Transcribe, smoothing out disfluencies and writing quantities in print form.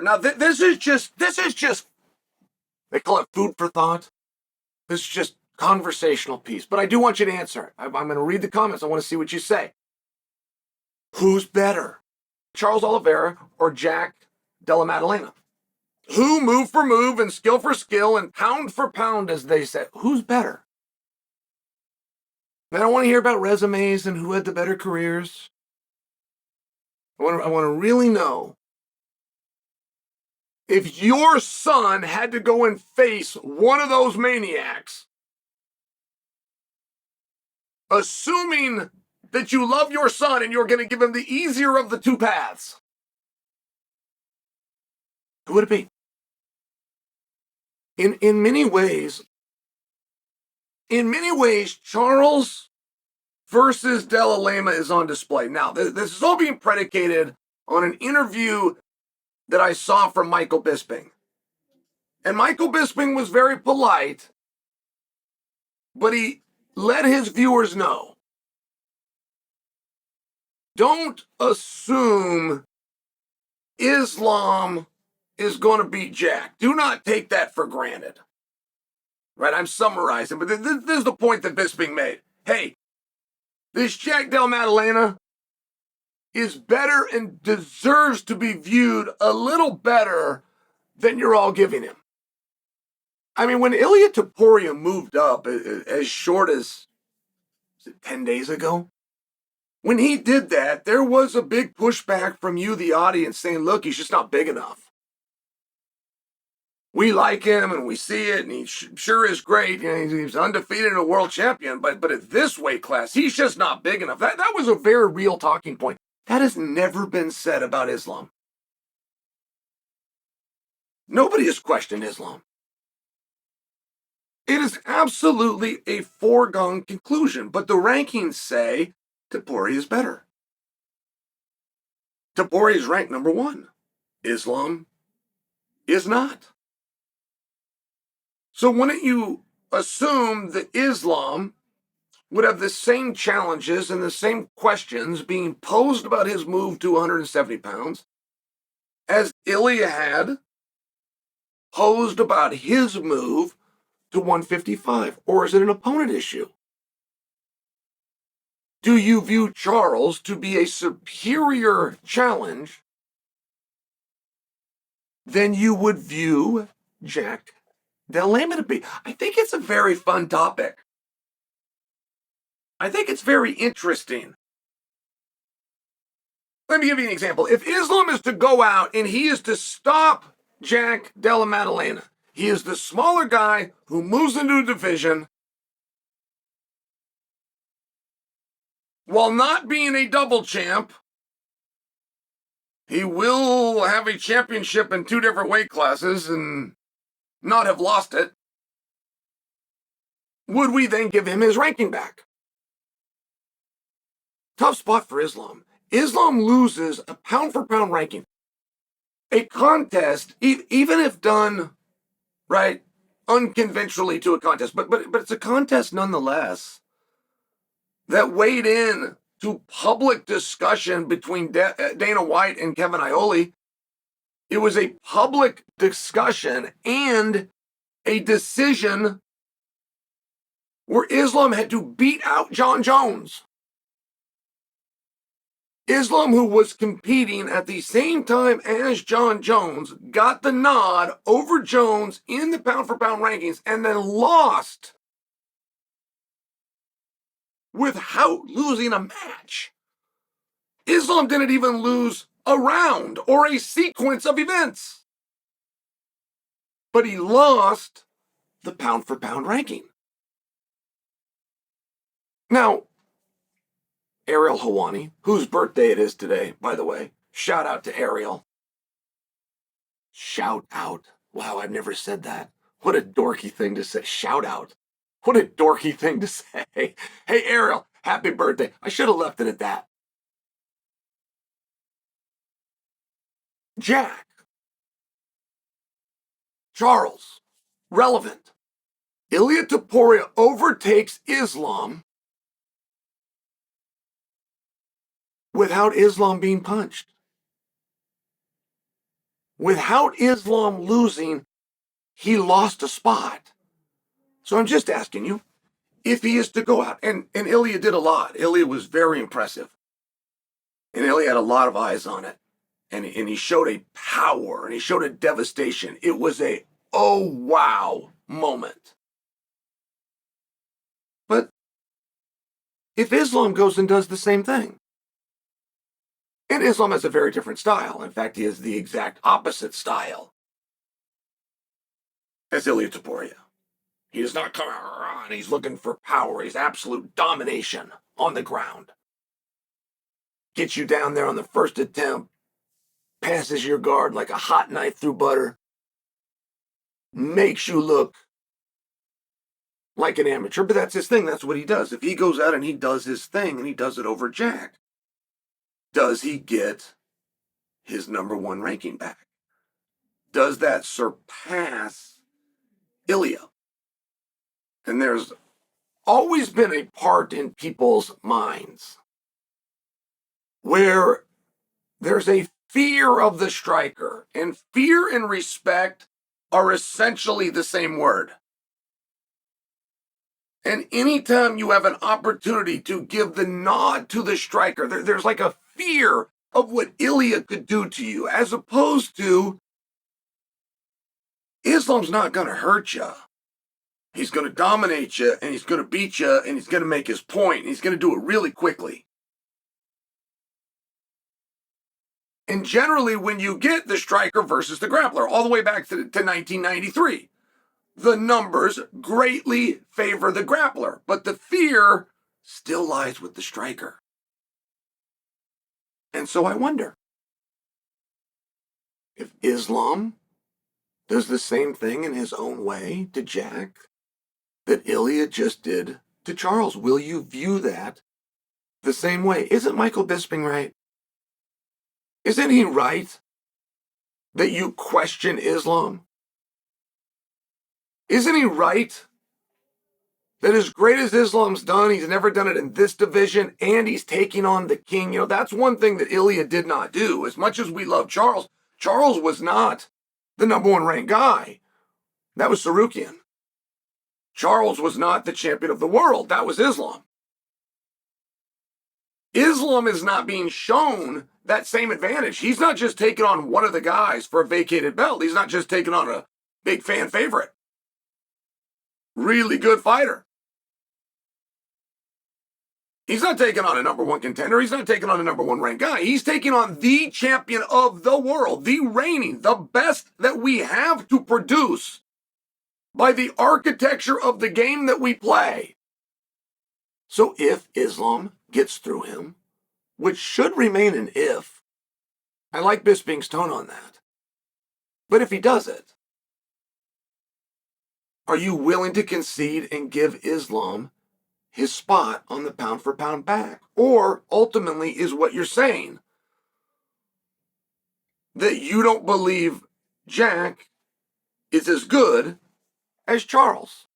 Now, this is just, they call it food for thought. This is just conversational piece, but I do want you to answer it. I'm going to read the comments. I want to see what you say. Who's better, Charles Oliveira or Jack Della Maddalena? Who, move for move and skill for skill and pound for pound, as they say, who's better? I don't want to hear about resumes and who had the better careers. I want to really know if your son had to go and face one of those maniacs, assuming that you love your son and you're going to give him the easier of the two paths, who would it be? In many ways, Charles versus Della Lema is on display. Now, this is all being predicated on an interview that I saw from Michael Bisping. And Michael Bisping was very polite, but he let his viewers know, don't assume Islam is going to beat Jack. Do not take that for granted. Right, I'm summarizing, but this is the point that Bisping made. Hey, this Jack Della Maddalena is better and deserves to be viewed a little better than you're all giving him. I mean, when Ilia Topuria moved up as short as 10 days ago, when he did that, there was a big pushback from you, the audience, saying, look, he's just not big enough. We like him and we see it, and he sure is great. You know, he's undefeated and a world champion, but at this weight class, he's just not big enough. That was a very real talking point. That has never been said about Islam. Nobody has questioned Islam. It is absolutely a foregone conclusion, but the rankings say Topuria is better. Topuria is ranked number 1. Islam is not. So wouldn't you assume that Islam would have the same challenges and the same questions being posed about his move to 170 pounds as Ilia had posed about his move to 155? Or is it an opponent issue? Do you view Charles to be a superior challenge than you would view Jack Della Lema to be? I think it's a very fun topic. I think it's very interesting. Let me give you an example. If Islam is to go out and he is to stop Jack Della Maddalena, he is the smaller guy who moves into a division while not being a double champ. He will have a championship in 2 different weight classes and not have lost it. Would we then give him his ranking back? Tough spot for Islam. Islam loses a pound-for-pound ranking. A contest, even if done, right, unconventionally to a contest, but it's a contest nonetheless that weighed in to public discussion between Dana White and Kevin Iole. It was a public discussion and a decision where Islam had to beat out Jon Jones. Islam, who was competing at the same time as Jon Jones, got the nod over Jones in the pound-for-pound rankings and then lost without losing a match. Islam didn't even lose a round or a sequence of events, but he lost the pound-for-pound ranking. Now, Ariel Helwani, whose birthday it is today, by the way. Shout out to Ariel. Shout out. Wow, I've never said that. What a dorky thing to say. Shout out. What a dorky thing to say. Hey, Ariel, happy birthday. I should have left it at that. Jack. Charles. Relevant. Ilia Topuria overtakes Islam without Islam being punched. without Islam losing, he lost a spot. So I'm just asking you, if he is to go out, and Ilya did a lot. Ilya was very impressive. And Ilya had a lot of eyes on it. And he showed a power, and he showed a devastation. It was a, oh, wow moment. But if Islam goes and does the same thing, and Islam has a very different style. In fact, he has the exact opposite style as Ilia Topuria. He does not come around. He's looking for power. He's absolute domination on the ground. Gets you down there on the first attempt. Passes your guard like a hot knife through butter. Makes you look like an amateur. But that's his thing. That's what he does. If he goes out and he does his thing and he does it over Jack, does he get his #1 ranking back? Does that surpass Ilya? And there's always been a part in people's minds where there's a fear of the striker, and fear and respect are essentially the same word. And anytime you have an opportunity to give the nod to the striker, there's like a fear of what Ilya could do to you, as opposed to Islam's not going to hurt you. He's going to dominate you, and he's going to beat you, and he's going to make his point, and he's going to do it really quickly. And generally, when you get the striker versus the grappler, all the way back to 1993, the numbers greatly favor the grappler, but the fear still lies with the striker. And so I wonder if Islam does the same thing in his own way to Jack that Ilya just did to Charles. Will you view that the same way? Isn't Michael Bisping right? Isn't he right that you question Islam? Isn't he right that as great as Islam's done, he's never done it in this division, and he's taking on the king? You know, that's one thing that Ilya did not do. As much as we love Charles, Charles was not the #1 ranked guy. That was Sarukian. Charles was not the champion of the world. That was Islam. Islam is not being shown that same advantage. He's not just taking on one of the guys for a vacated belt. He's not just taking on a big fan favorite. Really good fighter. He's not taking on a #1 contender. He's not taking on a #1 ranked guy. He's taking on the champion of the world, the reigning, the best that we have to produce by the architecture of the game that we play. So if Islam gets through him, which should remain an if, I like Bisping's tone on that, but if he does it, are you willing to concede and give Islam his spot on the pound-for-pound back? Or ultimately is what you're saying that you don't believe Jack is as good as Charles?